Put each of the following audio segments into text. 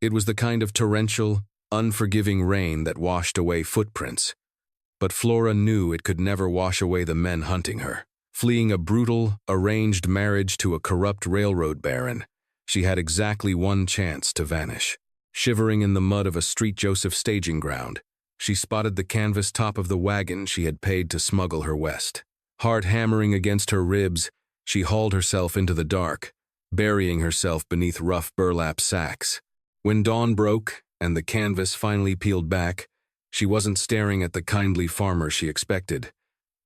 It was the kind of torrential, unforgiving rain that washed away footprints. But Flora knew it could never wash away the men hunting her. Fleeing a brutal, arranged marriage to a corrupt railroad baron, she had exactly one chance to vanish. Shivering in the mud of a Street Joseph staging ground, she spotted the canvas top of the wagon she had paid to smuggle her west. Heart hammering against her ribs, she hauled herself into the dark, burying herself beneath rough burlap sacks. When dawn broke and the canvas finally peeled back, she wasn't staring at the kindly farmer she expected.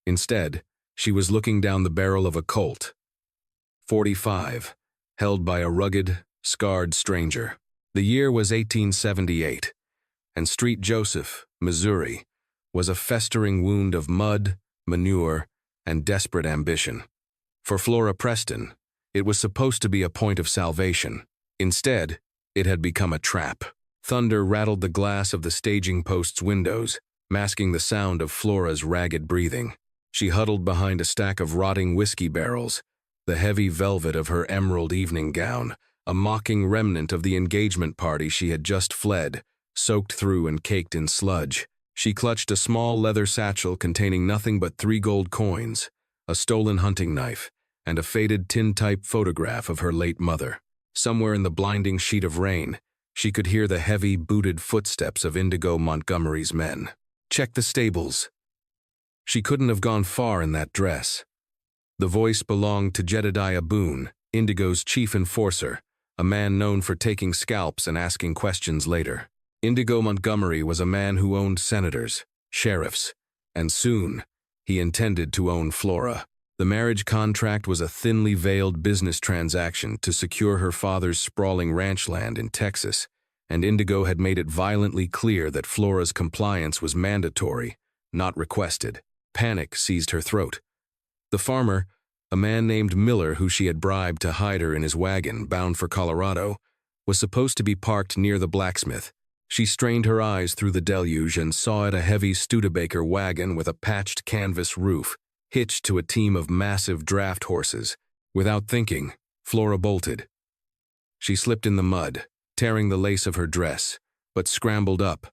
Instead, she was looking down the barrel of a Colt .45, held by a rugged, scarred stranger. The year was 1878, and Street Joseph, Missouri, was a festering wound of mud, manure, and desperate ambition. For Flora Preston, it was supposed to be a point of salvation. Instead, it had become a trap. Thunder rattled the glass of the staging post's windows, masking the sound of Flora's ragged breathing. She huddled behind a stack of rotting whiskey barrels, the heavy velvet of her emerald evening gown, a mocking remnant of the engagement party she had just fled, soaked through and caked in sludge. She clutched a small leather satchel containing nothing but 3 gold coins, a stolen hunting knife, and a faded tintype photograph of her late mother. Somewhere in the blinding sheet of rain, she could hear the heavy, booted footsteps of Indigo Montgomery's men. Check the stables. She couldn't have gone far in that dress. The voice belonged to Jedediah Boone, Indigo's chief enforcer, a man known for taking scalps and asking questions later. Indigo Montgomery was a man who owned senators, sheriffs, and soon, he intended to own Flora. The marriage contract was a thinly veiled business transaction to secure her father's sprawling ranch land in Texas, and Indigo had made it violently clear that Flora's compliance was mandatory, not requested. Panic seized her throat. The farmer, a man named Miller who she had bribed to hide her in his wagon bound for Colorado, was supposed to be parked near the blacksmith. She strained her eyes through the deluge and saw it a heavy Studebaker wagon with a patched canvas roof, hitched to a team of massive draft horses. Without thinking, Flora bolted. She slipped in the mud, tearing the lace of her dress, but scrambled up,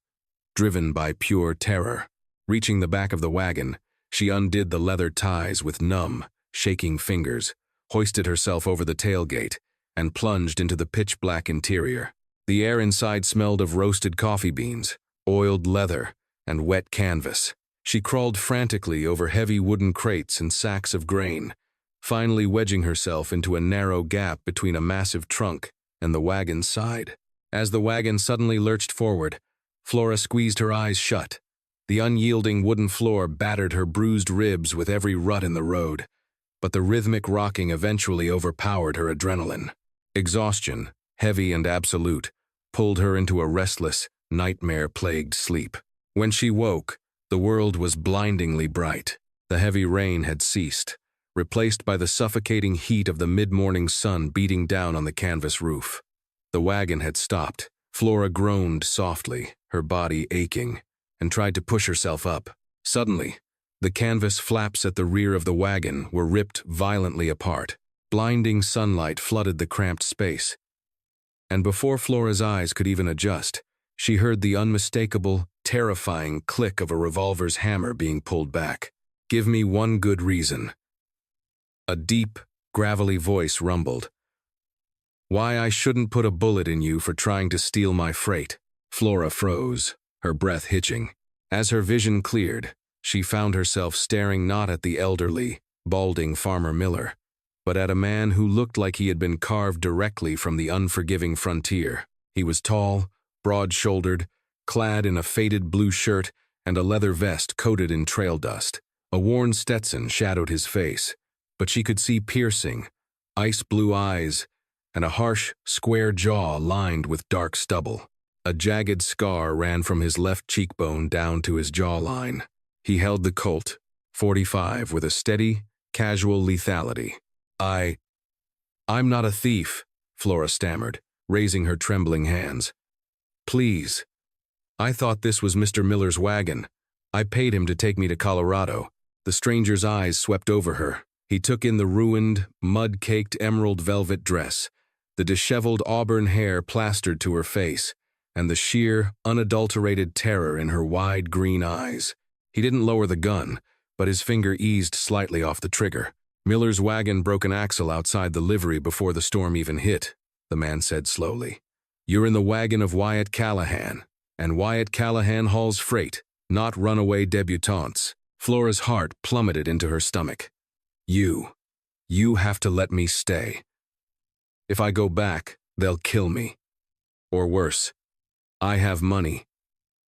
driven by pure terror. Reaching the back of the wagon, she undid the leather ties with numb, shaking fingers, hoisted herself over the tailgate, and plunged into the pitch-black interior. The air inside smelled of roasted coffee beans, oiled leather, and wet canvas. She crawled frantically over heavy wooden crates and sacks of grain, finally wedging herself into a narrow gap between a massive trunk and the wagon's side. As the wagon suddenly lurched forward, Flora squeezed her eyes shut. The unyielding wooden floor battered her bruised ribs with every rut in the road, but the rhythmic rocking eventually overpowered her adrenaline. Exhaustion, heavy and absolute, pulled her into a restless, nightmare-plagued sleep. When she woke, the world was blindingly bright. The heavy rain had ceased, replaced by the suffocating heat of the mid-morning sun beating down on the canvas roof. The wagon had stopped. Flora groaned softly, her body aching, and tried to push herself up. Suddenly, the canvas flaps at the rear of the wagon were ripped violently apart. Blinding sunlight flooded the cramped space, and before Flora's eyes could even adjust, she heard the unmistakable, terrifying click of a revolver's hammer being pulled back. "Give me one good reason." A deep, gravelly voice rumbled. "Why I shouldn't put a bullet in you for trying to steal my freight." Flora froze, her breath hitching. As her vision cleared, she found herself staring not at the elderly, balding Farmer Miller, but at a man who looked like he had been carved directly from the unforgiving frontier. He was tall, broad-shouldered, clad in a faded blue shirt and a leather vest coated in trail dust. A worn Stetson shadowed his face, but she could see piercing, ice-blue eyes and a harsh, square jaw lined with dark stubble. A jagged scar ran from his left cheekbone down to his jawline. He held the Colt .45 with a steady, casual lethality. I'm not a thief," Flora stammered, raising her trembling hands. "Please. I thought this was Mr. Miller's wagon. I paid him to take me to Colorado." The stranger's eyes swept over her. He took in the ruined, mud-caked emerald velvet dress, the disheveled auburn hair plastered to her face, and the sheer, unadulterated terror in her wide green eyes. He didn't lower the gun, but his finger eased slightly off the trigger. Miller's wagon broke an axle outside the livery before the storm even hit, the man said slowly. You're in the wagon of Wyatt Callahan, and Wyatt Callahan hauls freight, not runaway debutantes. Flora's heart plummeted into her stomach. You have to let me stay. If I go back, they'll kill me. Or worse, I have money.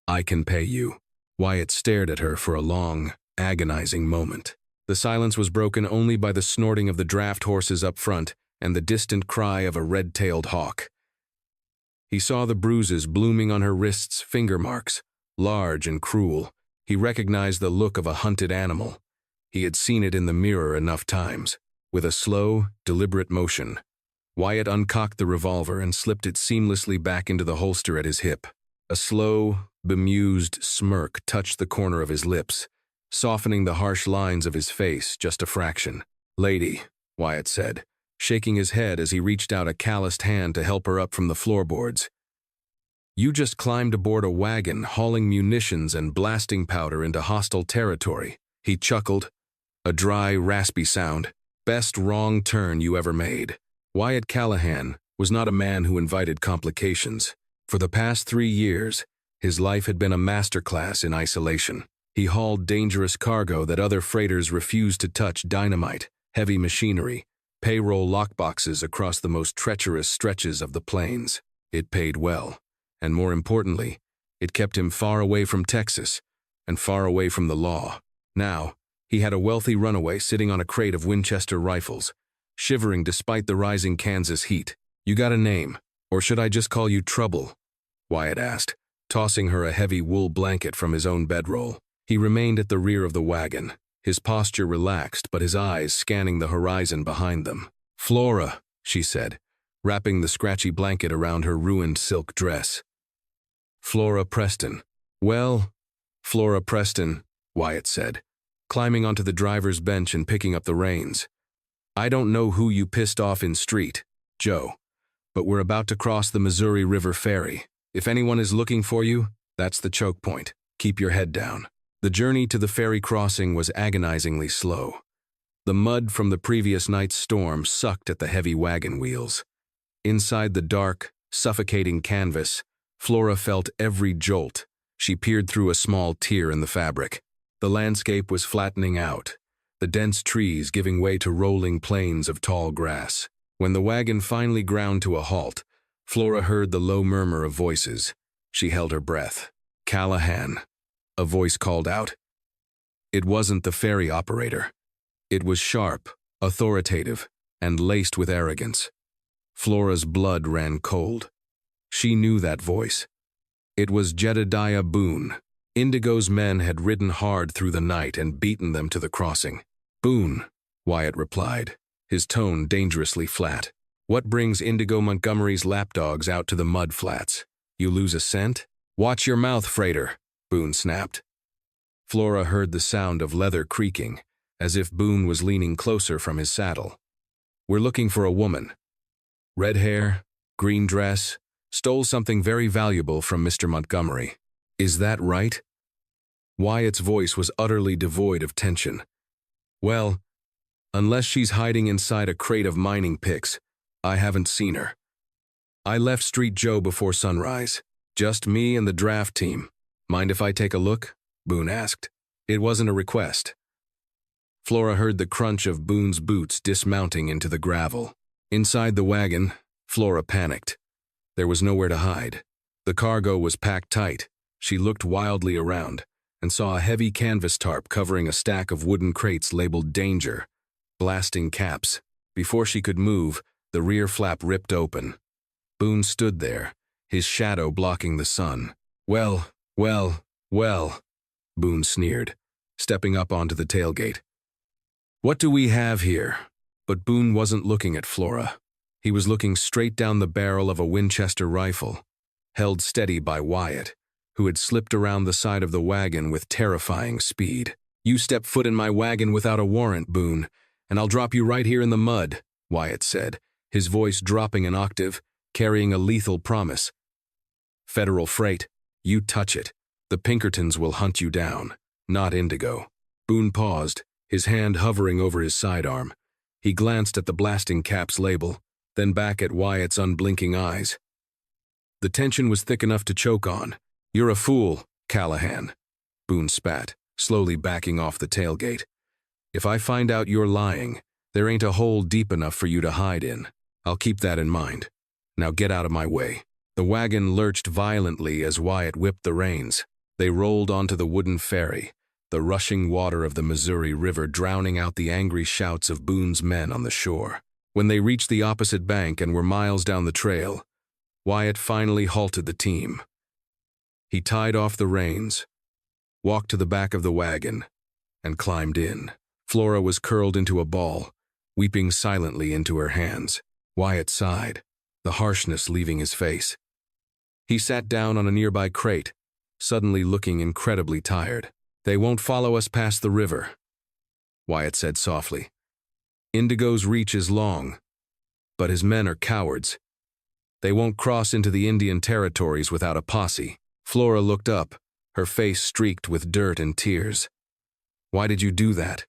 I can pay you. Wyatt stared at her for a long, agonizing moment. The silence was broken only by the snorting of the draft horses up front and the distant cry of a red-tailed hawk. He saw the bruises blooming on her wrists, finger marks, large and cruel. He recognized the look of a hunted animal. He had seen it in the mirror enough times. With a slow, deliberate motion, Wyatt uncocked the revolver and slipped it seamlessly back into the holster at his hip. A slow, bemused smirk touched the corner of his lips, softening the harsh lines of his face just a fraction. Lady, Wyatt said, shaking his head as he reached out a calloused hand to help her up from the floorboards. You just climbed aboard a wagon hauling munitions and blasting powder into hostile territory. He chuckled, a dry, raspy sound. Best wrong turn you ever made. Wyatt Callahan was not a man who invited complications. For the past 3 years, his life had been a masterclass in isolation. He hauled dangerous cargo that other freighters refused to touch: dynamite, heavy machinery, payroll lockboxes across the most treacherous stretches of the plains. It paid well, and more importantly, it kept him far away from Texas and far away from the law. Now, he had a wealthy runaway sitting on a crate of Winchester rifles, shivering despite the rising Kansas heat. You got a name, or should I just call you Trouble? Wyatt asked, tossing her a heavy wool blanket from his own bedroll. He remained at the rear of the wagon, his posture relaxed but his eyes scanning the horizon behind them. Flora, she said, wrapping the scratchy blanket around her ruined silk dress. Flora Preston. Well, Flora Preston, Wyatt said, climbing onto the driver's bench and picking up the reins. I don't know who you pissed off in street, Joe, but we're about to cross the Missouri River Ferry. If anyone is looking for you, that's the choke point. Keep your head down. The journey to the ferry crossing was agonizingly slow. The mud from the previous night's storm sucked at the heavy wagon wheels. Inside the dark, suffocating canvas, Flora felt every jolt. She peered through a small tear in the fabric. The landscape was flattening out, the dense trees giving way to rolling plains of tall grass. When the wagon finally ground to a halt, Flora heard the low murmur of voices. She held her breath. Callahan, a voice called out. It wasn't the ferry operator. It was sharp, authoritative, and laced with arrogance. Flora's blood ran cold. She knew that voice. It was Jedediah Boone. Indigo's men had ridden hard through the night and beaten them to the crossing. Boone, Wyatt replied, his tone dangerously flat. What brings Indigo Montgomery's lapdogs out to the mud flats? You lose a scent? Watch your mouth, freighter, Boone snapped. Flora heard the sound of leather creaking, as if Boone was leaning closer from his saddle. We're looking for a woman. Red hair, green dress, stole something very valuable from Mr. Montgomery. Is that right? Wyatt's voice was utterly devoid of tension. Well, unless she's hiding inside a crate of mining picks, I haven't seen her. I left Street Joe before sunrise. Just me and the draft team. Mind if I take a look? Boone asked. It wasn't a request. Flora heard the crunch of Boone's boots dismounting into the gravel. Inside the wagon, Flora panicked. There was nowhere to hide. The cargo was packed tight. She looked wildly around and saw a heavy canvas tarp covering a stack of wooden crates labeled Danger, blasting caps. Before she could move, the rear flap ripped open. Boone stood there, his shadow blocking the sun. Well, Boone sneered, stepping up onto the tailgate. What do we have here? But Boone wasn't looking at Flora. He was looking straight down the barrel of a Winchester rifle, held steady by Wyatt, who had slipped around the side of the wagon with terrifying speed. You step foot in my wagon without a warrant, Boone, and I'll drop you right here in the mud, Wyatt said, his voice dropping an octave, carrying a lethal promise. "Federal freight, you touch it. The Pinkertons will hunt you down, not Indigo." Boone paused, his hand hovering over his sidearm. He glanced at the blasting cap's label, then back at Wyatt's unblinking eyes. The tension was thick enough to choke on. "You're a fool, Callahan," Boone spat, slowly backing off the tailgate. "If I find out you're lying, there ain't a hole deep enough for you to hide in. I'll keep that in mind. Now get out of my way." The wagon lurched violently as Wyatt whipped the reins. They rolled onto the wooden ferry, the rushing water of the Missouri River drowning out the angry shouts of Boone's men on the shore. When they reached the opposite bank and were miles down the trail, Wyatt finally halted the team. He tied off the reins, walked to the back of the wagon, and climbed in. Flora was curled into a ball, weeping silently into her hands. Wyatt sighed, the harshness leaving his face. He sat down on a nearby crate, suddenly looking incredibly tired. "They won't follow us past the river," Wyatt said softly. "Indigo's reach is long, but his men are cowards. They won't cross into the Indian territories without a posse." Flora looked up, her face streaked with dirt and tears. "Why did you do that?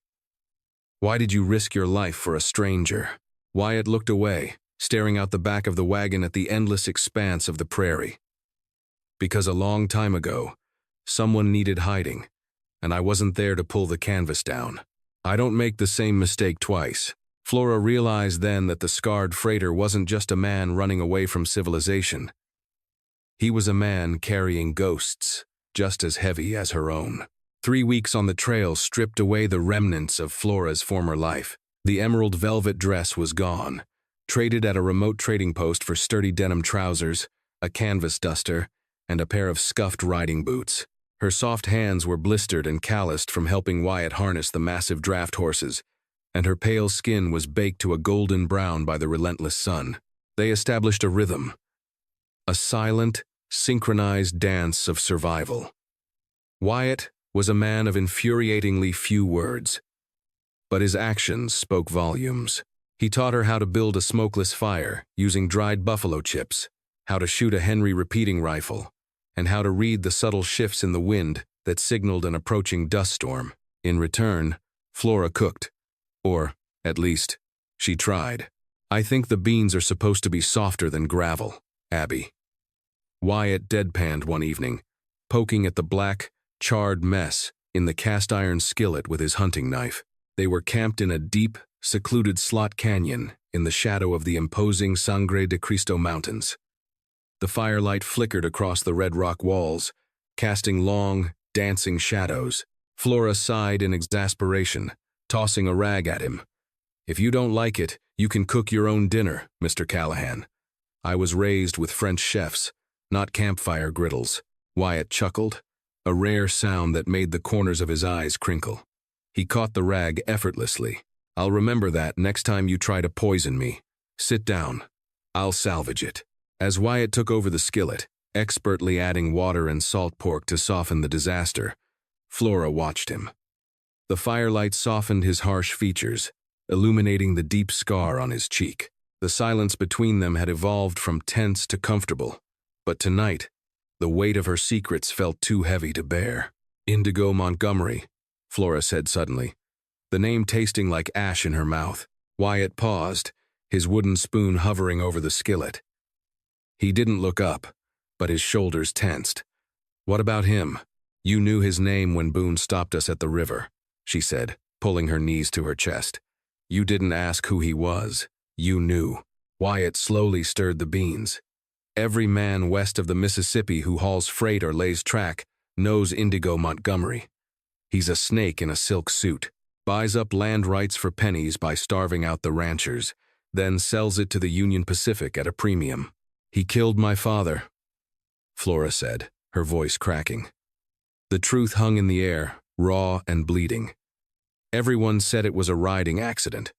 Why did you risk your life for a stranger?" Wyatt looked away, staring out the back of the wagon at the endless expanse of the prairie. "Because a long time ago, someone needed hiding, and I wasn't there to pull the canvas down. I don't make the same mistake twice." Flora realized then that the scarred freighter wasn't just a man running away from civilization. He was a man carrying ghosts, just as heavy as her own. 3 weeks on the trail stripped away the remnants of Flora's former life. The emerald velvet dress was gone, traded at a remote trading post for sturdy denim trousers, a canvas duster, and a pair of scuffed riding boots. Her soft hands were blistered and calloused from helping Wyatt harness the massive draft horses, and her pale skin was baked to a golden brown by the relentless sun. They established a rhythm, a silent, synchronized dance of survival. Wyatt was a man of infuriatingly few words, but his actions spoke volumes. He taught her how to build a smokeless fire using dried buffalo chips, how to shoot a Henry repeating rifle, and how to read the subtle shifts in the wind that signaled an approaching dust storm. In return, Flora cooked. Or, at least, she tried. "I think the beans are supposed to be softer than gravel, Abby." Wyatt deadpanned one evening, poking at the black, charred mess in the cast-iron skillet with his hunting knife. They were camped in a deep, secluded slot canyon in the shadow of the imposing Sangre de Cristo Mountains. The firelight flickered across the red rock walls, casting long, dancing shadows. Flora sighed in exasperation, tossing a rag at him. "If you don't like it, you can cook your own dinner, Mr. Callahan. I was raised with French chefs, not campfire griddles." Wyatt chuckled, a rare sound that made the corners of his eyes crinkle. He caught the rag effortlessly. "I'll remember that next time you try to poison me. Sit down. I'll salvage it." As Wyatt took over the skillet, expertly adding water and salt pork to soften the disaster, Flora watched him. The firelight softened his harsh features, illuminating the deep scar on his cheek. The silence between them had evolved from tense to comfortable, but tonight, the weight of her secrets felt too heavy to bear. "Indigo Montgomery," Flora said suddenly, the name tasting like ash in her mouth. Wyatt paused, his wooden spoon hovering over the skillet. He didn't look up, but his shoulders tensed. "What about him? You knew his name when Boone stopped us at the river," she said, pulling her knees to her chest. "You didn't ask who he was. You knew." Wyatt slowly stirred the beans. "Every man west of the Mississippi who hauls freight or lays track knows Indigo Montgomery. He's a snake in a silk suit, buys up land rights for pennies by starving out the ranchers, then sells it to the Union Pacific at a premium. He killed my father," Flora said, her voice cracking. The truth hung in the air, raw and bleeding. Everyone said it was a riding accident.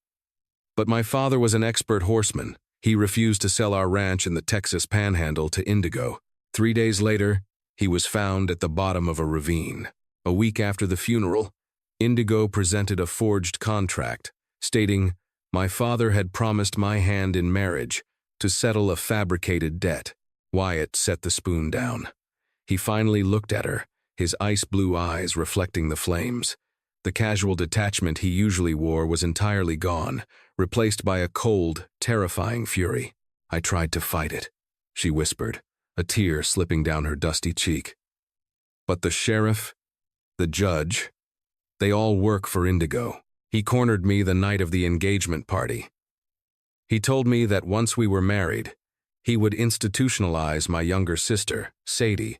But my father was an expert horseman. He refused to sell our ranch in the Texas Panhandle to Indigo. 3 days later, he was found at the bottom of a ravine. A week after the funeral, Indigo presented a forged contract, stating, My father had promised my hand in marriage to settle a fabricated debt. Wyatt set the spoon down. He finally looked at her, his ice-blue eyes reflecting the flames. The casual detachment he usually wore was entirely gone, replaced by a cold, terrifying fury. I tried to fight it, she whispered, a tear slipping down her dusty cheek. But the sheriff, the judge, they all work for Indigo. He cornered me the night of the engagement party. He told me that once we were married, he would institutionalize my younger sister, Sadie,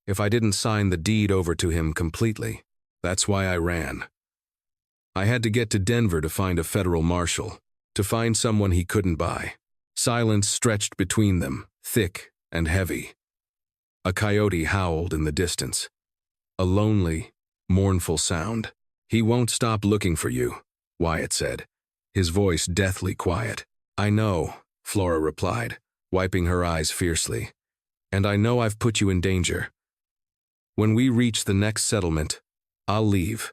if I didn't sign the deed over to him completely. That's why I ran. I had to get to Denver to find a federal marshal, to find someone he couldn't buy. Silence stretched between them, thick and heavy. A coyote howled in the distance. A lonely, mournful sound. "He won't stop looking for you," Wyatt said, his voice deathly quiet. "I know," Flora replied, wiping her eyes fiercely. "And I know I've put you in danger. When we reach the next settlement, I'll leave.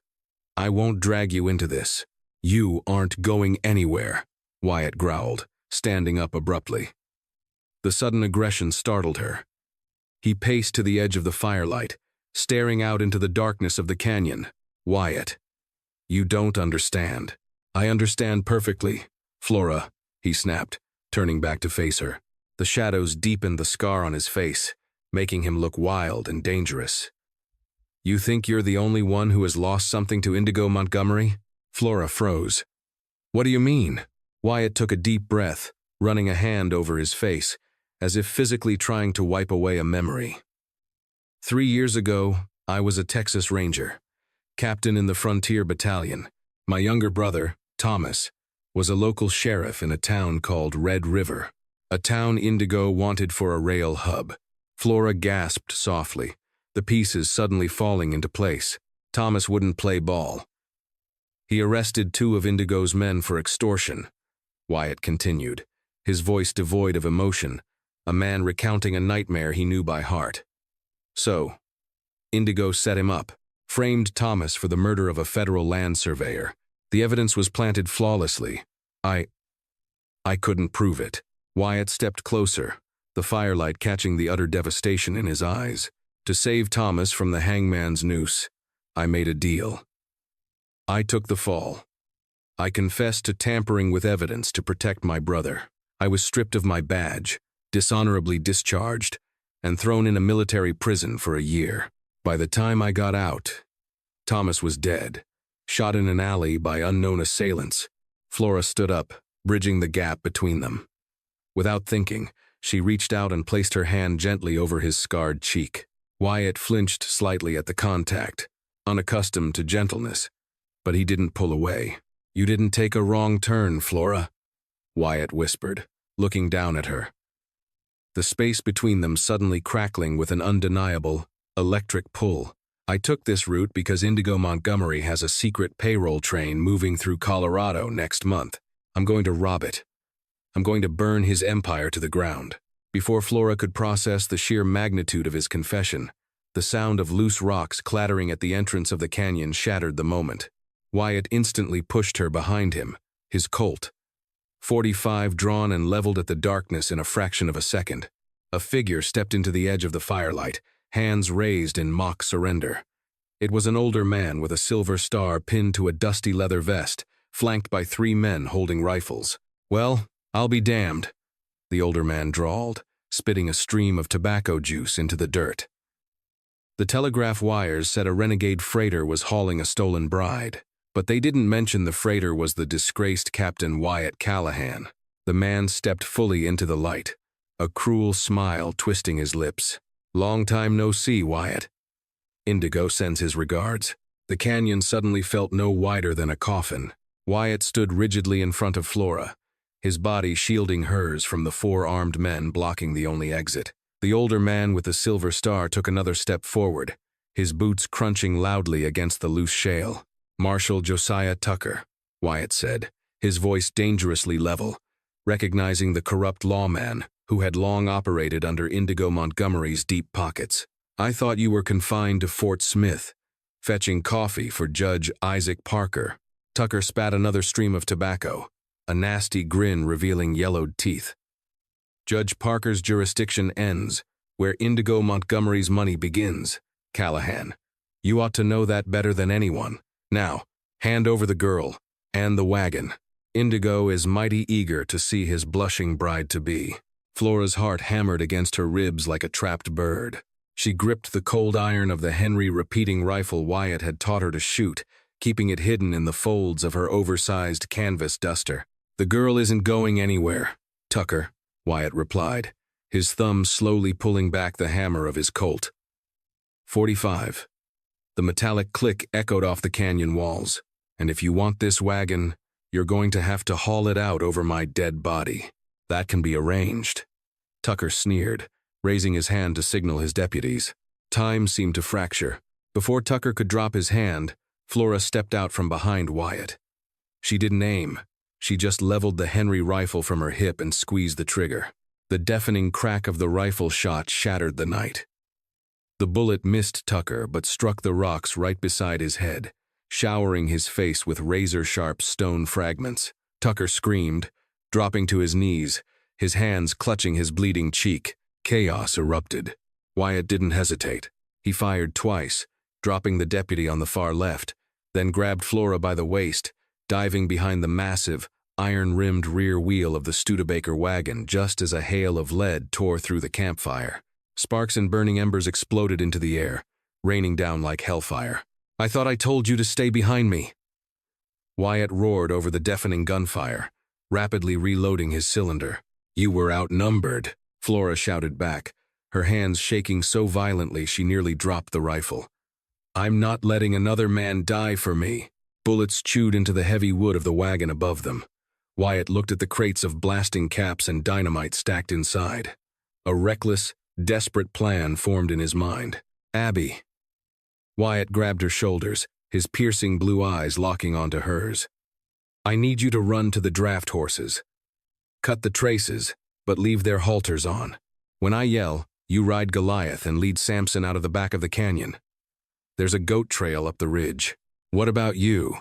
I won't drag you into this." "You aren't going anywhere," Wyatt growled, standing up abruptly. The sudden aggression startled her. He paced to the edge of the firelight, staring out into the darkness of the canyon. "Wyatt, you don't understand." "I understand perfectly, Flora," he snapped, turning back to face her. The shadows deepened the scar on his face, making him look wild and dangerous. "You think you're the only one who has lost something to Indigo Montgomery?" Flora froze. "What do you mean?" Wyatt took a deep breath, running a hand over his face, as if physically trying to wipe away a memory. 3 years ago, I was a Texas Ranger, captain in the Frontier Battalion. My younger brother, Thomas, was a local sheriff in a town called Red River, a town Indigo wanted for a rail hub. Flora gasped softly, the pieces suddenly falling into place. Thomas wouldn't play ball. "He arrested 2 of Indigo's men for extortion," Wyatt continued, his voice devoid of emotion, a man recounting a nightmare he knew by heart. "So, Indigo set him up, framed Thomas for the murder of a federal land surveyor. The evidence was planted flawlessly. I couldn't prove it." Wyatt stepped closer, the firelight catching the utter devastation in his eyes. "To save Thomas from the hangman's noose, I made a deal. I took the fall. I confessed to tampering with evidence to protect my brother. I was stripped of my badge, dishonorably discharged, and thrown in a military prison for a year. By the time I got out, Thomas was dead, shot in an alley by unknown assailants." Flora stood up, bridging the gap between them. Without thinking, she reached out and placed her hand gently over his scarred cheek. Wyatt flinched slightly at the contact, unaccustomed to gentleness, but he didn't pull away. "You didn't take a wrong turn, Flora," Wyatt whispered, looking down at her. The space between them suddenly crackling with an undeniable, electric pull. "I took this route because Indigo Montgomery has a secret payroll train moving through Colorado next month. I'm going to rob it. I'm going to burn his empire to the ground." Before Flora could process the sheer magnitude of his confession, the sound of loose rocks clattering at the entrance of the canyon shattered the moment. Wyatt instantly pushed her behind him, his Colt, .45 drawn and leveled at the darkness in a fraction of a second. A figure stepped into the edge of the firelight, hands raised in mock surrender. It was an older man with a silver star pinned to a dusty leather vest, flanked by 3 men holding rifles. "Well, I'll be damned," the older man drawled, spitting a stream of tobacco juice into the dirt. The telegraph wires said a renegade freighter was hauling a stolen bride, but they didn't mention the freighter was the disgraced Captain Wyatt Callahan. The man stepped fully into the light, a cruel smile twisting his lips. "Long time no see, Wyatt. Indigo sends his regards." The canyon suddenly felt no wider than a coffin. Wyatt stood rigidly in front of Flora, his body shielding hers from the 4 armed men blocking the only exit. The older man with the silver star took another step forward, his boots crunching loudly against the loose shale. "Marshal Josiah Tucker," Wyatt said, his voice dangerously level, recognizing the corrupt lawman who had long operated under Indigo Montgomery's deep pockets. "I thought you were confined to Fort Smith, fetching coffee for Judge Isaac Parker." Tucker spat another stream of tobacco, a nasty grin revealing yellowed teeth. Judge Parker's jurisdiction ends, where Indigo Montgomery's money begins. Callahan, you ought to know that better than anyone. Now, hand over the girl, and the wagon. Indigo is mighty eager to see his blushing bride-to-be. Flora's heart hammered against her ribs like a trapped bird. She gripped the cold iron of the Henry repeating rifle Wyatt had taught her to shoot, keeping it hidden in the folds of her oversized canvas duster. "The girl isn't going anywhere, Tucker," Wyatt replied, his thumb slowly pulling back the hammer of his Colt. 45. The metallic click echoed off the canyon walls. "And if you want this wagon, you're going to have to haul it out over my dead body. That can be arranged." Tucker sneered, raising his hand to signal his deputies. Time seemed to fracture. Before Tucker could drop his hand, Flora stepped out from behind Wyatt. She didn't aim. She just leveled the Henry rifle from her hip and squeezed the trigger. The deafening crack of the rifle shot shattered the night. The bullet missed Tucker but struck the rocks right beside his head, showering his face with razor-sharp stone fragments. Tucker screamed, dropping to his knees, his hands clutching his bleeding cheek. Chaos erupted. Wyatt didn't hesitate. He fired twice, dropping the deputy on the far left, then grabbed Flora by the waist, diving behind the massive, iron-rimmed rear wheel of the Studebaker wagon just as a hail of lead tore through the campfire. Sparks and burning embers exploded into the air, raining down like hellfire. "I thought I told you to stay behind me." Wyatt roared over the deafening gunfire, rapidly reloading his cylinder. "You were outnumbered," Flora shouted back, her hands shaking so violently she nearly dropped the rifle. "I'm not letting another man die for me." Bullets chewed into the heavy wood of the wagon above them. Wyatt looked at the crates of blasting caps and dynamite stacked inside. A reckless, desperate plan formed in his mind. "Abby." Wyatt grabbed her shoulders, his piercing blue eyes locking onto hers. "I need you to run to the draft horses. Cut the traces, but leave their halters on. When I yell, you ride Goliath and lead Samson out of the back of the canyon. There's a goat trail up the ridge. What about you?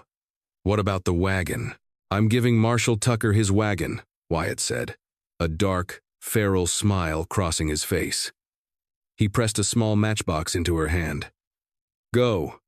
What about the wagon?" "I'm giving Marshal Tucker his wagon," Wyatt said, a dark, feral smile crossing his face. He pressed a small matchbox into her hand. "Go.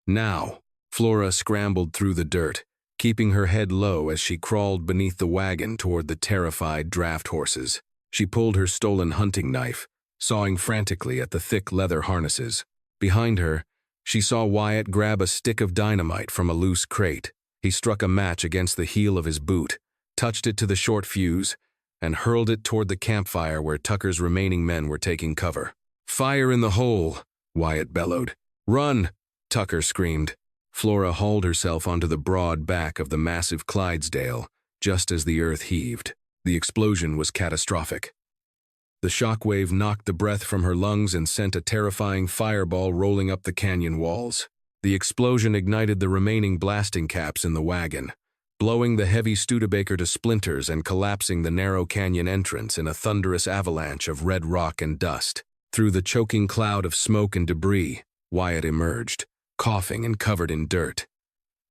Now." Flora scrambled through the dirt, keeping her head low as she crawled beneath the wagon toward the terrified draft horses. She pulled her stolen hunting knife, sawing frantically at the thick leather harnesses. Behind her, she saw Wyatt grab a stick of dynamite from a loose crate. He struck a match against the heel of his boot, touched it to the short fuse, and hurled it toward the campfire where Tucker's remaining men were taking cover. "Fire in the hole," Wyatt bellowed. "Run," Tucker screamed. Flora hauled herself onto the broad back of the massive Clydesdale, just as the earth heaved. The explosion was catastrophic. The shockwave knocked the breath from her lungs and sent a terrifying fireball rolling up the canyon walls. The explosion ignited the remaining blasting caps in the wagon, blowing the heavy Studebaker to splinters and collapsing the narrow canyon entrance in a thunderous avalanche of red rock and dust. Through the choking cloud of smoke and debris, Wyatt emerged, coughing and covered in dirt.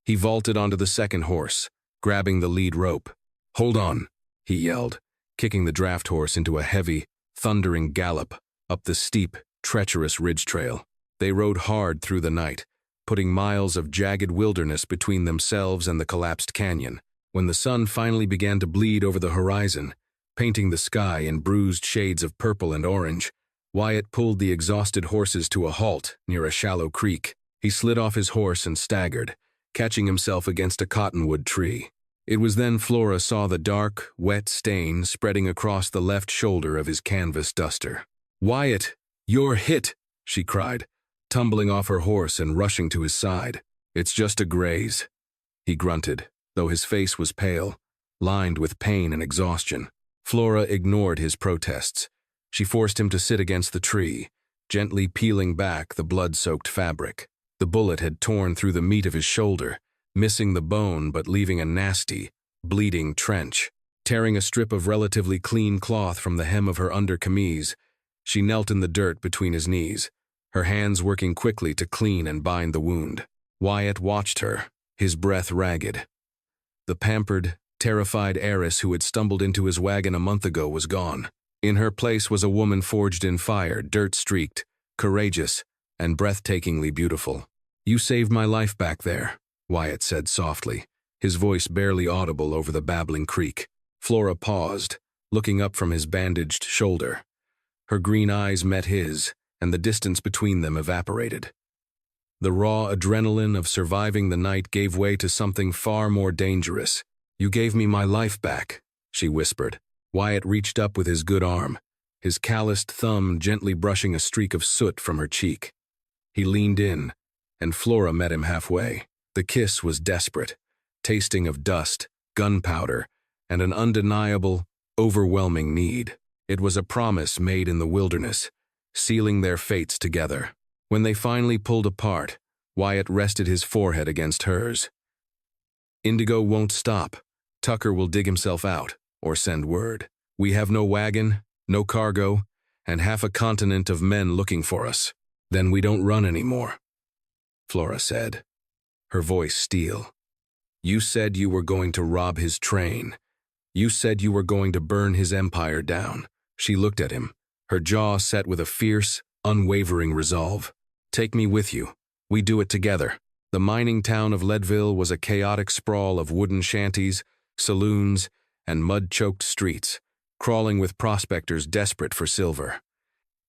He vaulted onto the second horse, grabbing the lead rope. "Hold on," he yelled, kicking the draft horse into a heavy, thundering gallop up the steep, treacherous ridge trail. They rode hard through the night, putting miles of jagged wilderness between themselves and the collapsed canyon. When the sun finally began to bleed over the horizon, painting the sky in bruised shades of purple and orange, Wyatt pulled the exhausted horses to a halt near a shallow creek. He slid off his horse and staggered, catching himself against a cottonwood tree. It was then Flora saw the dark, wet stain spreading across the left shoulder of his canvas duster. "Wyatt, you're hit," she cried, tumbling off her horse and rushing to his side. "It's just a graze," he grunted, though his face was pale, lined with pain and exhaustion. Flora ignored his protests. She forced him to sit against the tree, gently peeling back the blood-soaked fabric. The bullet had torn through the meat of his shoulder, missing the bone but leaving a nasty, bleeding trench. Tearing a strip of relatively clean cloth from the hem of her under-camise, she knelt in the dirt between his knees, her hands working quickly to clean and bind the wound. Wyatt watched her, his breath ragged. The pampered, terrified heiress who had stumbled into his wagon a month ago was gone. In her place was a woman forged in fire, dirt-streaked, courageous, and breathtakingly beautiful. "You saved my life back there," Wyatt said softly, his voice barely audible over the babbling creek. Flora paused, looking up from his bandaged shoulder. Her green eyes met his, and the distance between them evaporated. The raw adrenaline of surviving the night gave way to something far more dangerous. "You gave me my life back," she whispered. Wyatt reached up with his good arm, his calloused thumb gently brushing a streak of soot from her cheek. He leaned in, and Flora met him halfway. The kiss was desperate, tasting of dust, gunpowder, and an undeniable, overwhelming need. It was a promise made in the wilderness, sealing their fates together. When they finally pulled apart, Wyatt rested his forehead against hers. "Indigo won't stop. Tucker will dig himself out, or send word. We have no wagon, no cargo, and half a continent of men looking for us. Then we don't run anymore," Flora said, her voice steel. "You said you were going to rob his train. You said you were going to burn his empire down." She looked at him, her jaw set with a fierce, unwavering resolve. "Take me with you. We do it together." The mining town of Leadville was a chaotic sprawl of wooden shanties, saloons, and mud-choked streets, crawling with prospectors desperate for silver.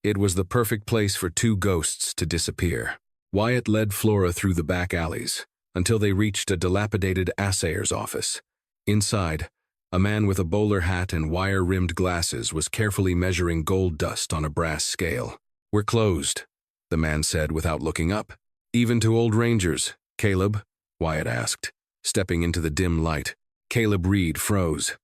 It was the perfect place for two ghosts to disappear. Wyatt led Flora through the back alleys, until they reached a dilapidated assayer's office. Inside, a man with a bowler hat and wire-rimmed glasses was carefully measuring gold dust on a brass scale. "We're closed," the man said without looking up. "Even to old rangers, Caleb?" Wyatt asked, stepping into the dim light. Caleb Reed froze.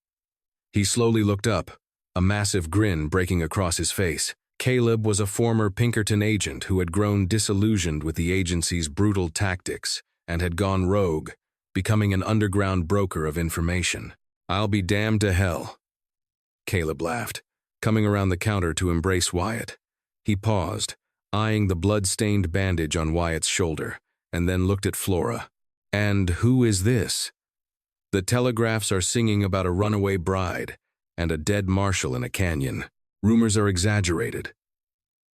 He slowly looked up, a massive grin breaking across his face. Caleb was a former Pinkerton agent who had grown disillusioned with the agency's brutal tactics and had gone rogue, becoming an underground broker of information. "I'll be damned to hell," Caleb laughed, coming around the counter to embrace Wyatt. He paused, eyeing the blood-stained bandage on Wyatt's shoulder, and then looked at Flora. "And who is this?" "The telegraphs are singing about a runaway bride and a dead marshal in a canyon. Rumors are exaggerated.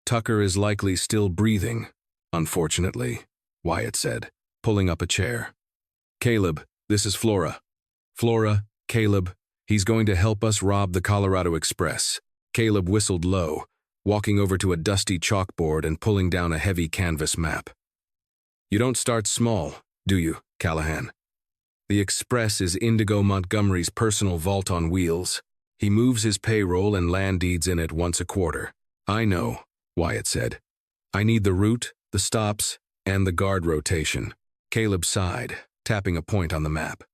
Tucker is likely still breathing, unfortunately," Wyatt said, pulling up a chair. "Caleb, this is Flora." "Flora, Caleb, he's going to help us rob the Colorado Express." Caleb whistled low, walking over to a dusty chalkboard and pulling down a heavy canvas map. "You don't start small, do you, Callahan? The Express is Indigo Montgomery's personal vault on wheels. He moves his payroll and land deeds in it once a quarter." "I know," Wyatt said. "I need the route, the stops, and the guard rotation." Caleb sighed, tapping a point on the map.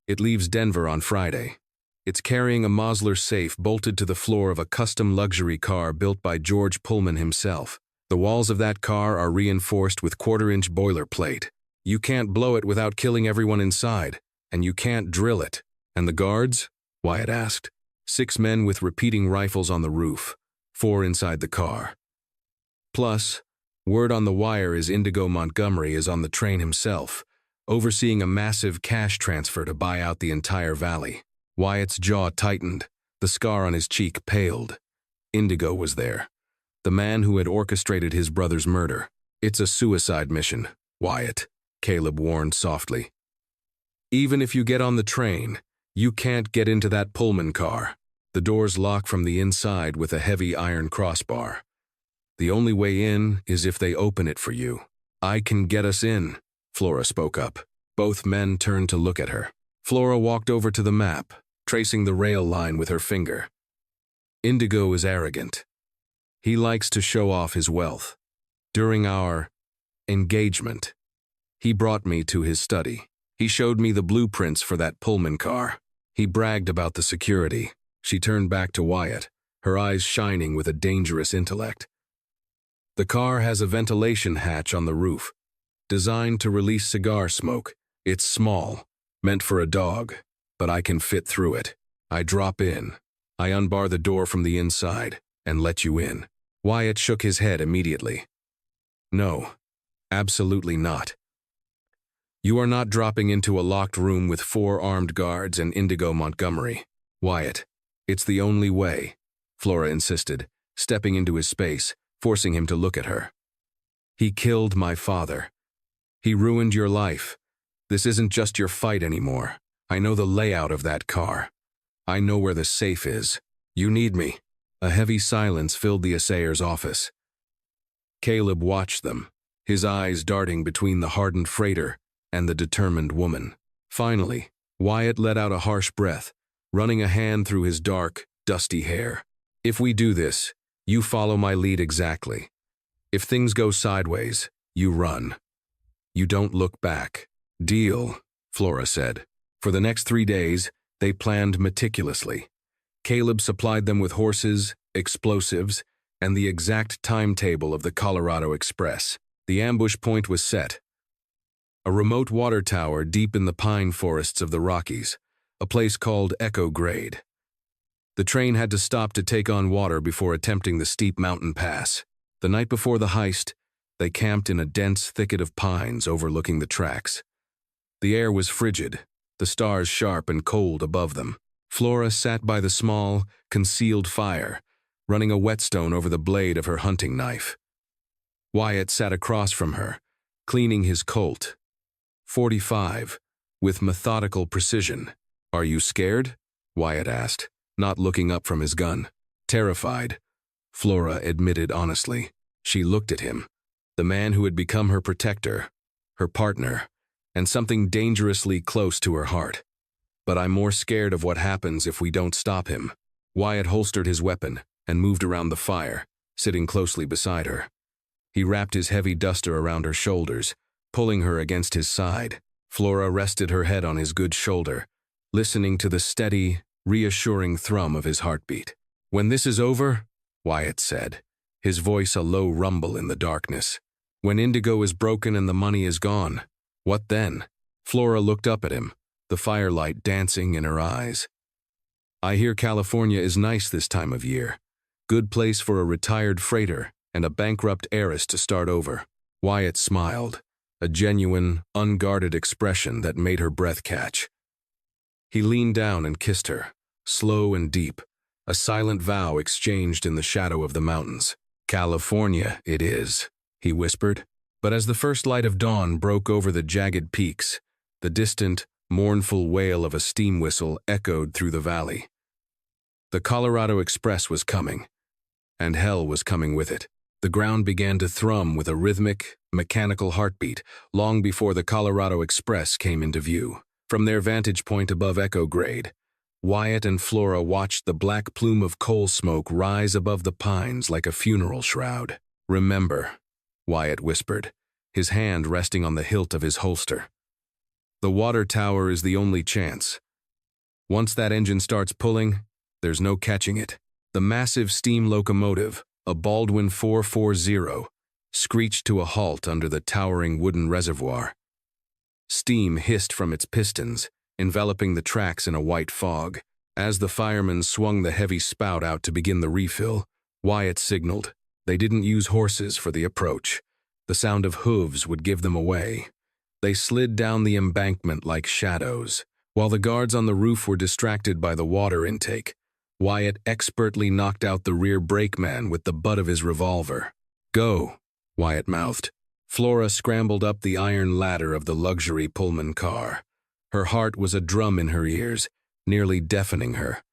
"It leaves Denver on Friday. It's carrying a Mosler safe bolted to the floor of a custom luxury car built by George Pullman himself. The walls of that car are reinforced with quarter-inch boilerplate. You can't blow it without killing everyone inside, and you can't drill it." "And the guards?" Wyatt asked. 6 men with repeating rifles on the roof, 4 inside the car. Plus, word on the wire is Indigo Montgomery is on the train himself, overseeing a massive cash transfer to buy out the entire valley. Wyatt's jaw tightened, the scar on his cheek paled. Indigo was there, the man who had orchestrated his brother's murder. "It's a suicide mission, Wyatt," Caleb warned softly. "Even if you get on the train, you can't get into that Pullman car. The doors lock from the inside with a heavy iron crossbar. The only way in is if they open it for you." "I can get us in," Flora spoke up. Both men turned to look at her. Flora walked over to the map, tracing the rail line with her finger. "Indigo is arrogant. He likes to show off his wealth. During our engagement, he brought me to his study. He showed me the blueprints for that Pullman car. He bragged about the security." She turned back to Wyatt, her eyes shining with a dangerous intellect. "The car has a ventilation hatch on the roof, designed to release cigar smoke. It's small, meant for a dog, but I can fit through it. I drop in. I unbar the door from the inside and let you in." Wyatt shook his head immediately. "No, absolutely not. You are not dropping into a locked room with 4 armed guards and Indigo Montgomery. Wyatt, it's the only way, Flora insisted, stepping into his space, forcing him to look at her. He killed my father. He ruined your life. This isn't just your fight anymore. I know the layout of that car. I know where the safe is. You need me. A heavy silence filled the assayer's office. Caleb watched them, his eyes darting between the hardened freighter and the determined woman. Finally, Wyatt let out a harsh breath, running a hand through his dark, dusty hair. If we do this, you follow my lead exactly. If things go sideways, you run. You don't look back. Deal, Flora said. For the next 3 days, they planned meticulously. Caleb supplied them with horses, explosives, and the exact timetable of the Colorado Express. The ambush point was set. A remote water tower deep in the pine forests of the Rockies, a place called Echo Grade. The train had to stop to take on water before attempting the steep mountain pass. The night before the heist, they camped in a dense thicket of pines overlooking the tracks. The air was frigid, the stars sharp and cold above them. Flora sat by the small, concealed fire, running a whetstone over the blade of her hunting knife. Wyatt sat across from her, cleaning his Colt. .45, with methodical precision. Are you scared? Wyatt asked, not looking up from his gun. Terrified, Flora admitted honestly. She looked at him, the man who had become her protector, her partner, and something dangerously close to her heart. But I'm more scared of what happens if we don't stop him. Wyatt holstered his weapon and moved around the fire, sitting closely beside her. He wrapped his heavy duster around her shoulders, pulling her against his side. Flora rested her head on his good shoulder, listening to the steady, reassuring thrum of his heartbeat. When this is over, Wyatt said, his voice a low rumble in the darkness. When Indigo is broken and the money is gone, what then? Flora looked up at him, the firelight dancing in her eyes. I hear California is nice this time of year. Good place for a retired freighter and a bankrupt heiress to start over. Wyatt smiled, a genuine, unguarded expression that made her breath catch. He leaned down and kissed her, slow and deep, a silent vow exchanged in the shadow of the mountains. California it is, he whispered. But as the first light of dawn broke over the jagged peaks, the distant, mournful wail of a steam whistle echoed through the valley. The Colorado Express was coming, and hell was coming with it. The ground began to thrum with a rhythmic, mechanical heartbeat long before the Colorado Express came into view. From their vantage point above Echo Grade, Wyatt and Flora watched the black plume of coal smoke rise above the pines like a funeral shroud. Remember, Wyatt whispered, his hand resting on the hilt of his holster. The water tower is the only chance. Once that engine starts pulling, there's no catching it. The massive steam locomotive, a Baldwin 440, screeched to a halt under the towering wooden reservoir. Steam hissed from its pistons, enveloping the tracks in a white fog. As the firemen swung the heavy spout out to begin the refill, Wyatt signaled. They didn't use horses for the approach. The sound of hooves would give them away. They slid down the embankment like shadows. While the guards on the roof were distracted by the water intake, Wyatt expertly knocked out the rear brakeman with the butt of his revolver. Go, Wyatt mouthed. Flora scrambled up the iron ladder of the luxury Pullman car. Her heart was a drum in her ears, nearly deafening her.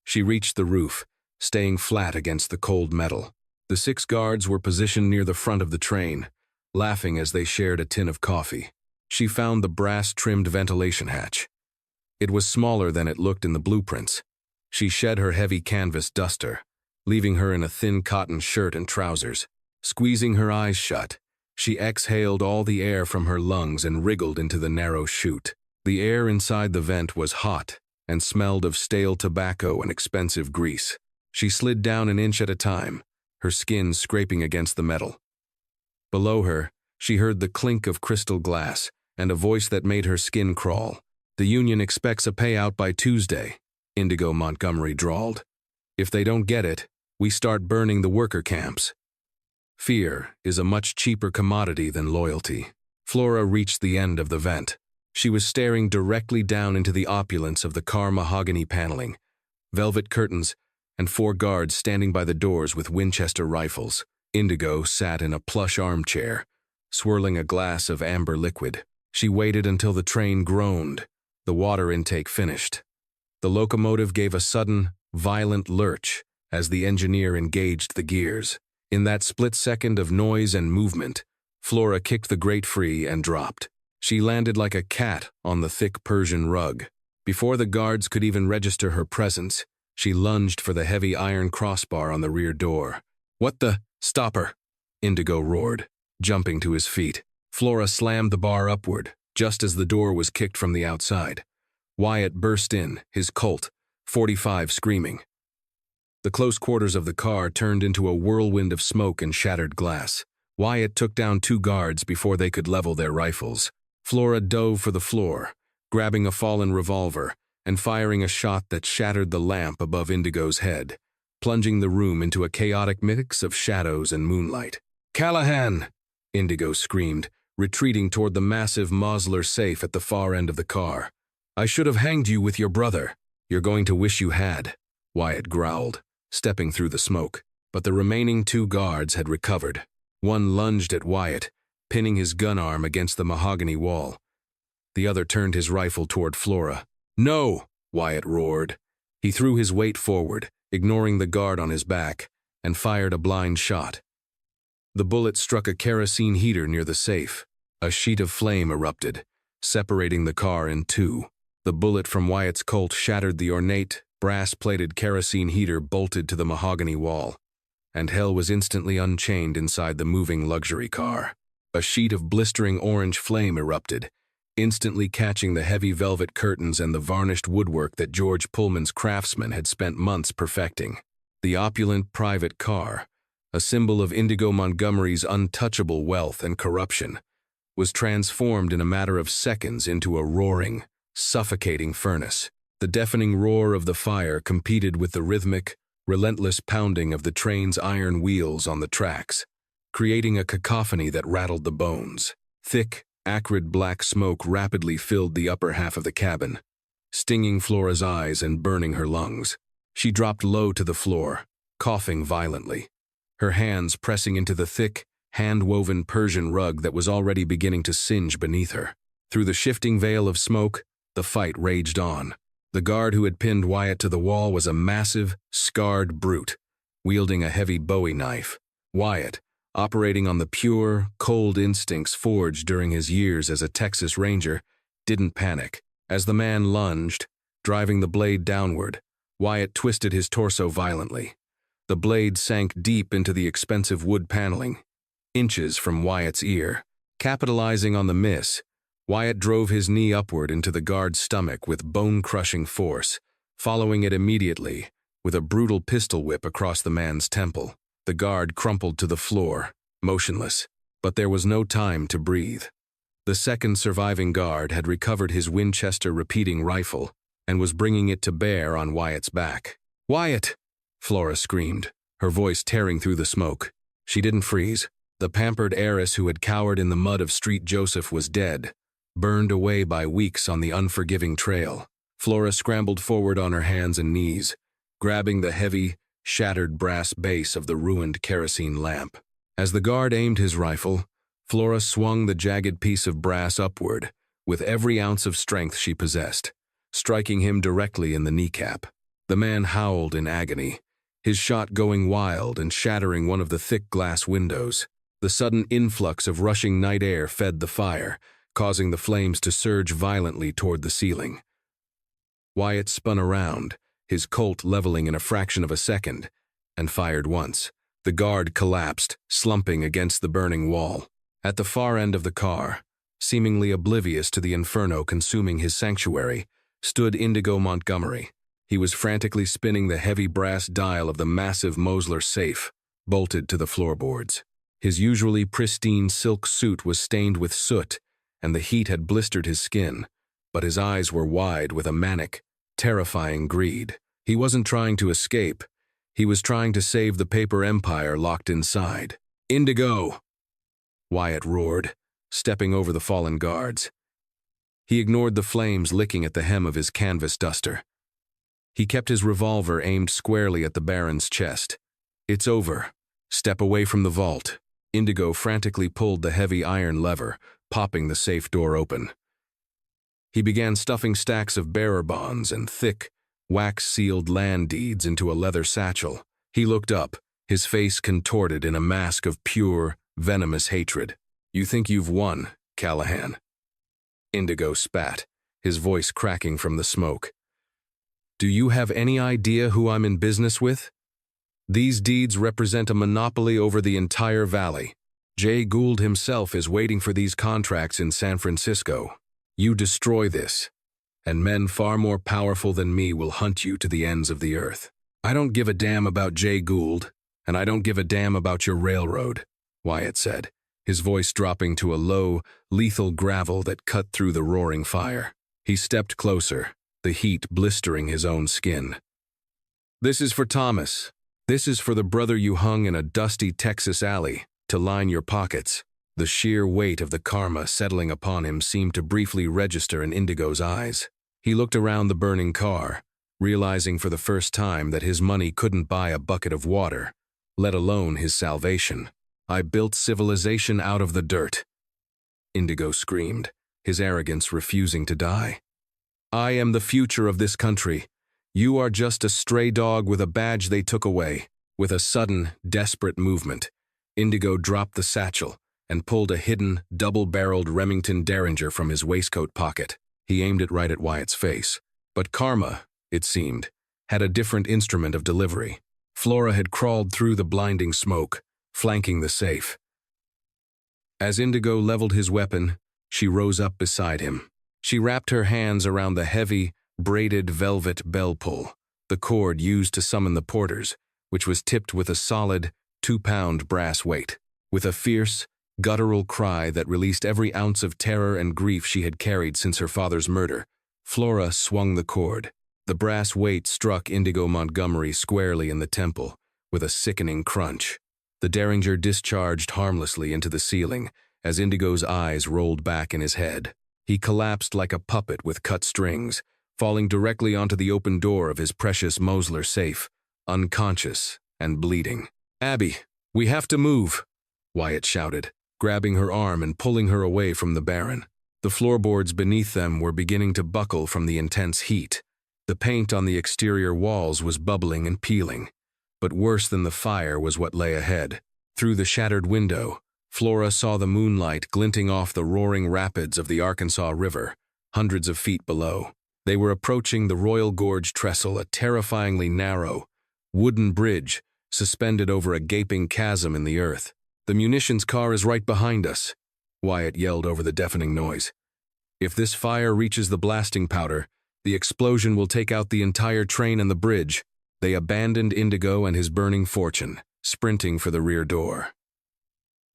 She reached the roof, staying flat against the cold metal. The 6 guards were positioned near the front of the train, laughing as they shared a tin of coffee. She found the brass-trimmed ventilation hatch. It was smaller than it looked in the blueprints. She shed her heavy canvas duster, leaving her in a thin cotton shirt and trousers. Squeezing her eyes shut, she exhaled all the air from her lungs and wriggled into the narrow chute. The air inside the vent was hot and smelled of stale tobacco and expensive grease. She slid down an inch at a time, her skin scraping against the metal. Below her, she heard the clink of crystal glass and a voice that made her skin crawl. The union expects a payout by Tuesday, Indigo Montgomery drawled. If they don't get it, we start burning the worker camps. Fear is a much cheaper commodity than loyalty. Flora reached the end of the vent. She was staring directly down into the opulence of the car mahogany paneling, velvet curtains, and 4 guards standing by the doors with Winchester rifles. Indigo sat in a plush armchair, swirling a glass of amber liquid. She waited until the train groaned, the water intake finished. The locomotive gave a sudden, violent lurch as the engineer engaged the gears. In that split second of noise and movement, Flora kicked the grate free and dropped. She landed like a cat on the thick Persian rug. Before the guards could even register her presence, she lunged for the heavy iron crossbar on the rear door. "What the? Stop her!" Indigo roared, jumping to his feet. Flora slammed the bar upward, just as the door was kicked from the outside. Wyatt burst in, his Colt, .45 screaming. The close quarters of the car turned into a whirlwind of smoke and shattered glass. Wyatt took down 2 guards before they could level their rifles. Flora dove for the floor, grabbing a fallen revolver and firing a shot that shattered the lamp above Indigo's head, plunging the room into a chaotic mix of shadows and moonlight. "Callahan!" Indigo screamed, retreating toward the massive Mosler safe at the far end of the car. "I should have hanged you with your brother. You're going to wish you had," Wyatt growled, stepping through the smoke. But the remaining 2 guards had recovered. One lunged at Wyatt, pinning his gun arm against the mahogany wall. The other turned his rifle toward Flora. "No!" Wyatt roared. He threw his weight forward, ignoring the guard on his back, and fired a blind shot. The bullet struck a kerosene heater near the safe. A sheet of flame erupted, separating the car in 2. The bullet from Wyatt's Colt shattered the ornate, brass-plated kerosene heater bolted to the mahogany wall, and hell was instantly unchained inside the moving luxury car. A sheet of blistering orange flame erupted, instantly catching the heavy velvet curtains and the varnished woodwork that George Pullman's craftsmen had spent months perfecting. The opulent private car, a symbol of Indigo Montgomery's untouchable wealth and corruption, was transformed in a matter of seconds into a roaring, suffocating furnace. The deafening roar of the fire competed with the rhythmic, relentless pounding of the train's iron wheels on the tracks, creating a cacophony that rattled the bones. Thick, acrid black smoke rapidly filled the upper half of the cabin, stinging Flora's eyes and burning her lungs. She dropped low to the floor, coughing violently, her hands pressing into the thick, hand-woven Persian rug that was already beginning to singe beneath her. Through the shifting veil of smoke, the fight raged on. The guard who had pinned Wyatt to the wall was a massive, scarred brute, wielding a heavy Bowie knife. Wyatt, operating on the pure, cold instincts forged during his years as a Texas Ranger, didn't panic. As the man lunged, driving the blade downward, Wyatt twisted his torso violently. The blade sank deep into the expensive wood paneling, inches from Wyatt's ear. Capitalizing on the miss, Wyatt drove his knee upward into the guard's stomach with bone-crushing force, following it immediately with a brutal pistol whip across the man's temple. The guard crumpled to the floor, motionless, but there was no time to breathe. The second surviving guard had recovered his Winchester repeating rifle and was bringing it to bear on Wyatt's back. "Wyatt!" Flora screamed, her voice tearing through the smoke. She didn't freeze. The pampered heiress who had cowered in the mud of Street Joseph was dead, burned away by weeks on the unforgiving trail. Flora scrambled forward on her hands and knees, grabbing the heavy, shattered brass base of the ruined kerosene lamp. As the guard aimed his rifle, Flora swung the jagged piece of brass upward with every ounce of strength she possessed, striking him directly in the kneecap. The man howled in agony, his shot going wild and shattering one of the thick glass windows. The sudden influx of rushing night air fed the fire, causing the flames to surge violently toward the ceiling. Wyatt spun around, his Colt leveling in a fraction of a second, and fired once. The guard collapsed, slumping against the burning wall. At the far end of the car, seemingly oblivious to the inferno consuming his sanctuary, stood Indigo Montgomery. He was frantically spinning the heavy brass dial of the massive Mosler safe, bolted to the floorboards. His usually pristine silk suit was stained with soot, and the heat had blistered his skin, but his eyes were wide with a manic, terrifying greed. He wasn't trying to escape. He was trying to save the paper empire locked inside. "Indigo!" Wyatt roared, stepping over the fallen guards. He ignored the flames licking at the hem of his canvas duster. He kept his revolver aimed squarely at the Baron's chest. "It's over. Step away from the vault." Indigo frantically pulled the heavy iron lever, popping the safe door open. He began stuffing stacks of bearer bonds and thick, wax-sealed land deeds into a leather satchel. He looked up, his face contorted in a mask of pure, venomous hatred. "You think you've won, Callahan?" Indigo spat, his voice cracking from the smoke. "Do you have any idea who I'm in business with? These deeds represent a monopoly over the entire valley. Jay Gould himself is waiting for these contracts in San Francisco. You destroy this, and men far more powerful than me will hunt you to the ends of the earth. I don't give a damn about Jay Gould, and I don't give a damn about your railroad," Wyatt said, his voice dropping to a low, lethal gravel that cut through the roaring fire. He stepped closer, the heat blistering his own skin. "This is for Thomas. This is for the brother you hung in a dusty Texas alley to line your pockets." The sheer weight of the karma settling upon him seemed to briefly register in Indigo's eyes. He looked around the burning car, realizing for the first time that his money couldn't buy a bucket of water, let alone his salvation. "I built civilization out of the dirt," Indigo screamed, his arrogance refusing to die. "I am the future of this country. You are just a stray dog with a badge they took away." With a sudden, desperate movement, Indigo dropped the satchel and pulled a hidden, double-barreled Remington Derringer from his waistcoat pocket. He aimed it right at Wyatt's face. But karma, it seemed, had a different instrument of delivery. Flora had crawled through the blinding smoke, flanking the safe. As Indigo leveled his weapon, she rose up beside him. She wrapped her hands around the heavy, braided velvet bell pull, the cord used to summon the porters, which was tipped with a solid, 2-pound brass weight. With a fierce, guttural cry that released every ounce of terror and grief she had carried since her father's murder, Flora swung the cord. The brass weight struck Indigo Montgomery squarely in the temple, with a sickening crunch. The Derringer discharged harmlessly into the ceiling as Indigo's eyes rolled back in his head. He collapsed like a puppet with cut strings, falling directly onto the open door of his precious Mosler safe, unconscious and bleeding. "Abby, we have to move," Wyatt shouted, grabbing her arm and pulling her away from the Baron. The floorboards beneath them were beginning to buckle from the intense heat. The paint on the exterior walls was bubbling and peeling. But worse than the fire was what lay ahead. Through the shattered window, Flora saw the moonlight glinting off the roaring rapids of the Arkansas River, hundreds of feet below. They were approaching the Royal Gorge Trestle, a terrifyingly narrow, wooden bridge suspended over a gaping chasm in the earth. "The munitions car is right behind us," Wyatt yelled over the deafening noise. "If this fire reaches the blasting powder, the explosion will take out the entire train and the bridge." They abandoned Indigo and his burning fortune, sprinting for the rear door.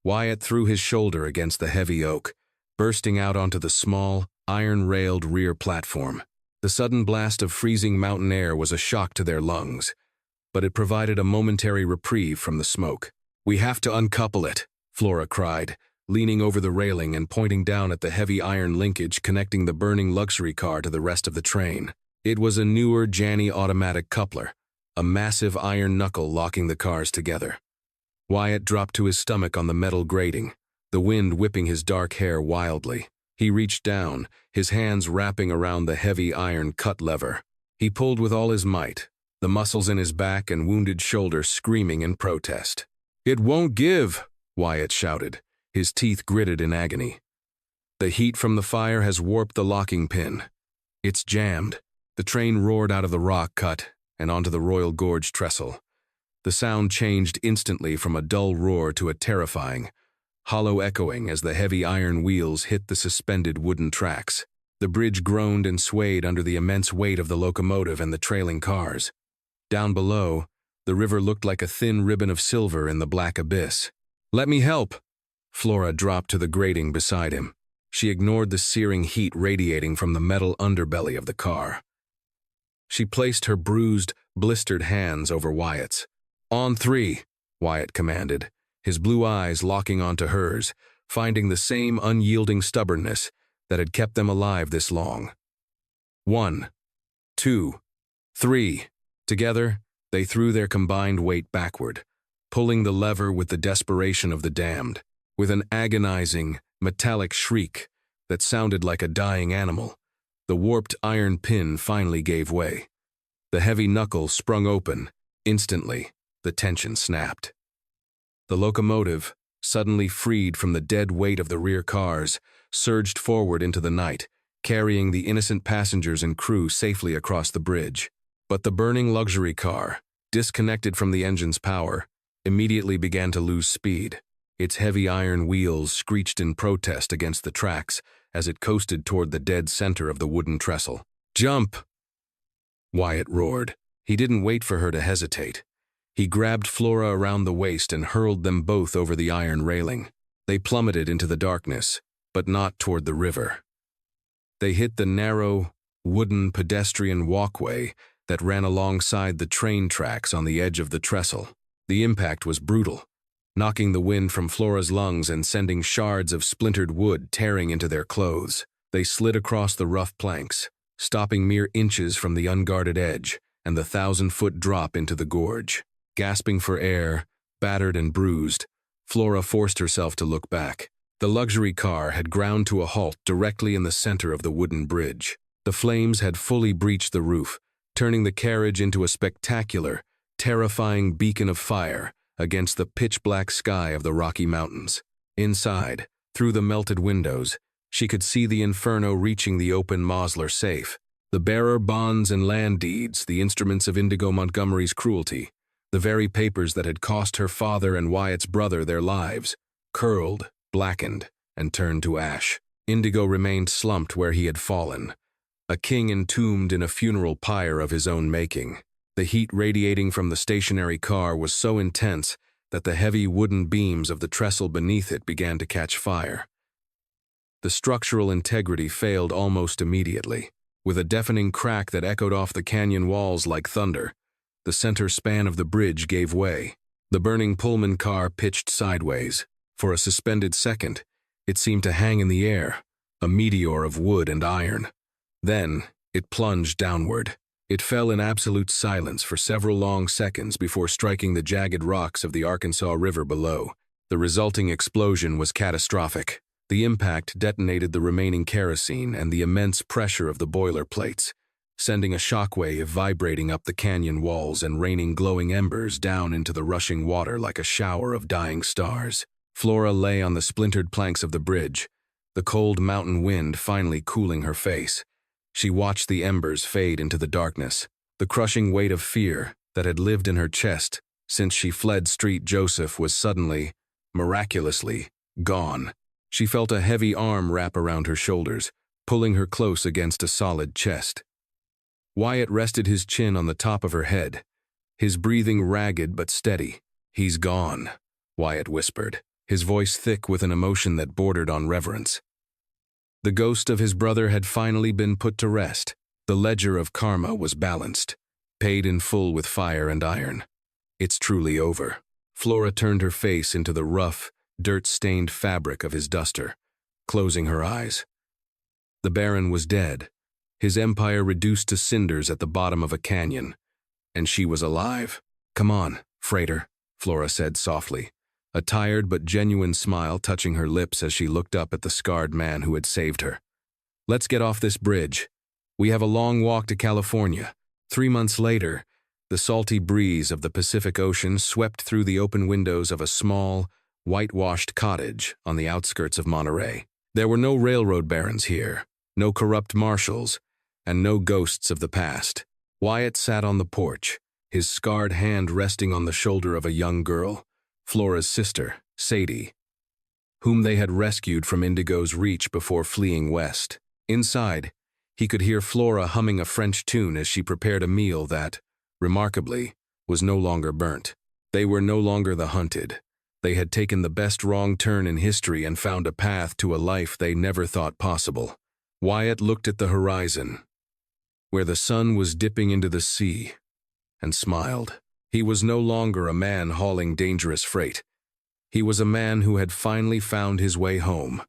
Wyatt threw his shoulder against the heavy oak, bursting out onto the small, iron-railed rear platform. The sudden blast of freezing mountain air was a shock to their lungs, but it provided a momentary reprieve from the smoke. "We have to uncouple it," Flora cried, leaning over the railing and pointing down at the heavy iron linkage connecting the burning luxury car to the rest of the train. It was a newer Janney automatic coupler, a massive iron knuckle locking the cars together. Wyatt dropped to his stomach on the metal grating, the wind whipping his dark hair wildly. He reached down, his hands wrapping around the heavy iron cut lever. He pulled with all his might, the muscles in his back and wounded shoulder screaming in protest. "It won't give," Wyatt shouted, his teeth gritted in agony. "The heat from the fire has warped the locking pin. It's jammed." The train roared out of the rock cut and onto the Royal Gorge Trestle. The sound changed instantly from a dull roar to a terrifying, hollow echoing as the heavy iron wheels hit the suspended wooden tracks. The bridge groaned and swayed under the immense weight of the locomotive and the trailing cars. Down below, the river looked like a thin ribbon of silver in the black abyss. "Let me help!" Flora dropped to the grating beside him. She ignored the searing heat radiating from the metal underbelly of the car. She placed her bruised, blistered hands over Wyatt's. "On 3, Wyatt commanded, his blue eyes locking onto hers, finding the same unyielding stubbornness, that had kept them alive this long. 1, 2, 3. Together, they threw their combined weight backward, pulling the lever with the desperation of the damned. With an agonizing, metallic shriek that sounded like a dying animal, the warped iron pin finally gave way. The heavy knuckle sprung open. Instantly, the tension snapped. The locomotive, suddenly freed from the dead weight of the rear cars, surged forward into the night, carrying the innocent passengers and crew safely across the bridge. But the burning luxury car, disconnected from the engine's power, immediately began to lose speed. Its heavy iron wheels screeched in protest against the tracks as it coasted toward the dead center of the wooden trestle. "Jump!" Wyatt roared. He didn't wait for her to hesitate. He grabbed Flora around the waist and hurled them both over the iron railing. They plummeted into the darkness, but not toward the river. They hit the narrow, wooden pedestrian walkway that ran alongside the train tracks on the edge of the trestle. The impact was brutal, knocking the wind from Flora's lungs and sending shards of splintered wood tearing into their clothes. They slid across the rough planks, stopping mere inches from the unguarded edge and the 1,000-foot drop into the gorge. Gasping for air, battered and bruised, Flora forced herself to look back. The luxury car had ground to a halt directly in the center of the wooden bridge. The flames had fully breached the roof, turning the carriage into a spectacular, terrifying beacon of fire against the pitch-black sky of the Rocky Mountains. Inside, through the melted windows, she could see the inferno reaching the open Mosler safe. The bearer bonds and land deeds, the instruments of Indigo Montgomery's cruelty, the very papers that had cost her father and Wyatt's brother their lives, curled, blackened, and turned to ash. Indigo remained slumped where he had fallen, a king entombed in a funeral pyre of his own making. The heat radiating from the stationary car was so intense that the heavy wooden beams of the trestle beneath it began to catch fire. The structural integrity failed almost immediately. With a deafening crack that echoed off the canyon walls like thunder, the center span of the bridge gave way. The burning Pullman car pitched sideways. For a suspended second, it seemed to hang in the air, a meteor of wood and iron. Then, it plunged downward. It fell in absolute silence for several long seconds before striking the jagged rocks of the Arkansas River below. The resulting explosion was catastrophic. The impact detonated the remaining kerosene and the immense pressure of the boiler plates, sending a shockwave vibrating up the canyon walls and raining glowing embers down into the rushing water like a shower of dying stars. Flora lay on the splintered planks of the bridge, the cold mountain wind finally cooling her face. She watched the embers fade into the darkness. The crushing weight of fear that had lived in her chest since she fled Street Joseph was suddenly, miraculously, gone. She felt a heavy arm wrap around her shoulders, pulling her close against a solid chest. Wyatt rested his chin on the top of her head, his breathing ragged but steady. "He's gone," Wyatt whispered, his voice thick with an emotion that bordered on reverence. The ghost of his brother had finally been put to rest. The ledger of karma was balanced, paid in full with fire and iron. "It's truly over." Flora turned her face into the rough, dirt-stained fabric of his duster, closing her eyes. The Baron was dead, his empire reduced to cinders at the bottom of a canyon, and she was alive. "Come on, freighter," Flora said softly, a tired but genuine smile touching her lips as she looked up at the scarred man who had saved her. "Let's get off this bridge. We have a long walk to California." 3 months later, the salty breeze of the Pacific Ocean swept through the open windows of a small, whitewashed cottage on the outskirts of Monterey. There were no railroad barons here, no corrupt marshals, and no ghosts of the past. Wyatt sat on the porch, his scarred hand resting on the shoulder of a young girl, Flora's sister, Sadie, whom they had rescued from Indigo's reach before fleeing west. Inside, he could hear Flora humming a French tune as she prepared a meal that, remarkably, was no longer burnt. They were no longer the hunted. They had taken the best wrong turn in history and found a path to a life they never thought possible. Wyatt looked at the horizon, where the sun was dipping into the sea, and smiled. He was no longer a man hauling dangerous freight. He was a man who had finally found his way home.